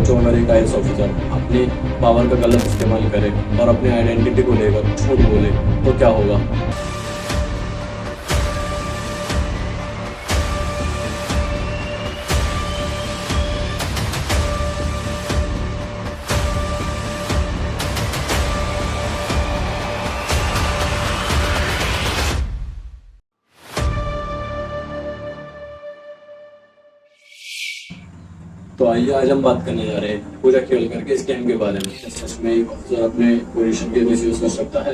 सोचो अगर एक IAS ऑफिसर अपनी पावर का गलत इस्तेमाल करे और अपनी आइडेंटिटी को लेकर झूठ बोले तो क्या होगा। तो आइए आज हम बात करने जा रहे हैं पूजा खेलकर के स्कैम के बारे में। सच में एक ऑफिसर अपने पोजीशन के मिसयूज कर सकता है?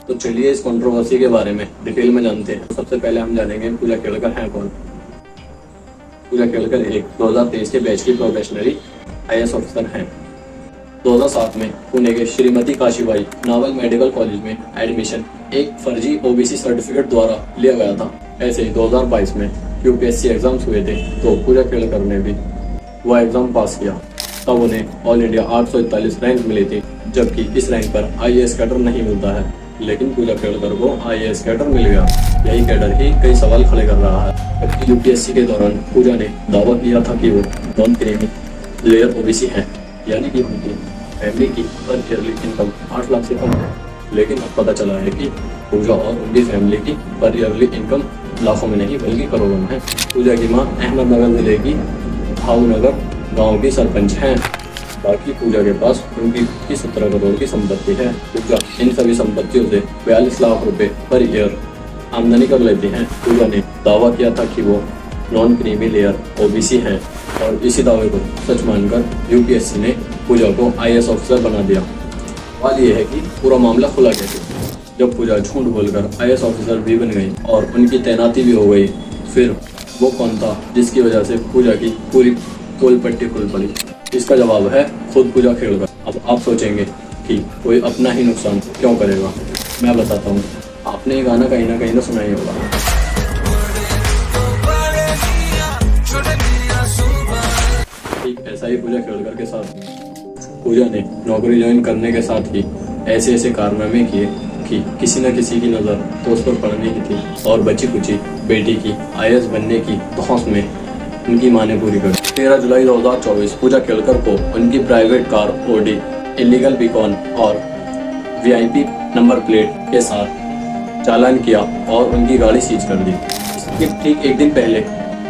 तो चलिए इस कंट्रोवर्सी के बारे में डिटेल में जानते हैं। सबसे पहले हम जानेंगे पूजा खेलकर है कौन। पूजा खेलकर एक 2023 के बैच की प्रोबेशनरी IAS ऑफिसर हैं। 2007 में पुणे के Shrimati Kashibai novel medical college में एडमिशन एक फर्जी OBC सर्टिफिकेट द्वारा लिया गया था। ऐसे ही 2022 में UPSC एग्जाम्स हुए थे तो पूजा खेलकर ने भी वह एग्जाम पास किया। तब उन्हें ऑल इंडिया 841 रैंक मिली थी, जबकि इस रैंक पर IAS कैडर नहीं मिलता है। लेकिन पूजा खेलकर को IAS कैडर मिल गया। यही कैडर ही कई सवाल खड़े कर रहा है। जबकि UPSC के दौरान पूजा ने दावा किया था कि वो नॉन क्रीमी लेयर OBC है, यानी कि उनकी फैमिली की पर ईयरली इनकम 8 लाख से कम है। लेकिन अब पता चला है कि पूजा और उनकी फैमिली की पर ईयरली इनकम लाखों में नहीं बल्कि करोड़ों में है। पूजा की माँ अहमदनगर जिले की भावनगर गांव की सरपंच हैं। बाकी पूजा के पास उनकी 17 करोड़ की संपत्ति है। पूजा इन सभी संपत्तियों से 42 लाख रुपए पर ईयर आमदनी कर लेती हैं। पूजा ने दावा किया था कि वो नॉन क्रीमी लेयर OBC है और इसी दावे को सच मानकर UPSC ने पूजा को IAS ऑफिसर बना दिया। सवाल ये है कि पूरा मामला खुला कैसे? जब पूजा झूठ बोलकर IAS ऑफिसर भी बन गई और उनकी तैनाती भी हो गई, फिर वो कौन था जिसकी वजह से पूजा की पूरी पोल पट्टी खुल पड़ी? इसका जवाब है खुद पूजा खेलकर। अब आप सोचेंगे कि कोई अपना ही नुकसान क्यों करेगा। मैं बताता हूँ। आपने ये गाना कहीं ना कहीं तो सुना ही होगा। ठीक ऐसा ही पूजा खेलकर के साथ पूजा ने नौकरी ज्वाइन करने के साथ ही ऐसे ऐसे कारनामे किए कि किसी न किसी की नज़र तो उस पर पड़ने की थी और बची कुची बेटी की IAS बनने की धौंस में उनकी मां ने पूरी कर। 13 जुलाई 2024 पूजा केलकर को उनकी private car OD illegal beacon और VIP नंबर प्लेट के साथ चालान किया और उनकी गाड़ी सीज कर दी। इसके ठीक एक दिन पहले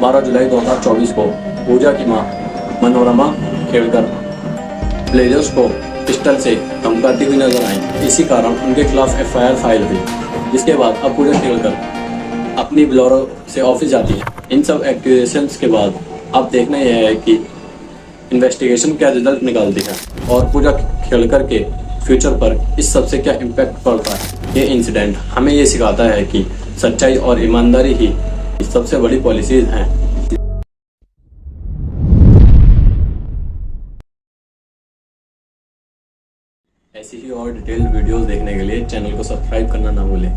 12 जुलाई 2024 को पूजा की मां मनोरमा खेलकर प्लेजर्स को पिस्टल से धमकाती हुई नजर आई। इसी कारण उनके खिलाफ FIR फाइल हुई, जिसके बाद अब पूजा खेलकर अपनी बोलेरो से ऑफिस जाती है। इन सब एक्यूजेशंस के बाद अब देखना यह है कि इन्वेस्टिगेशन क्या रिजल्ट निकालती है और पूजा खेलकर के फ्यूचर पर इस सब से क्या इम्पैक्ट पड़ता है। ये इंसिडेंट हमें ये सिखाता है कि सच्चाई और ईमानदारी ही सबसे बड़ी पॉलिसीज हैं। ऐसी ही और डिटेल्ड वीडियोस देखने के लिए चैनल को सब्सक्राइब करना ना भूलें।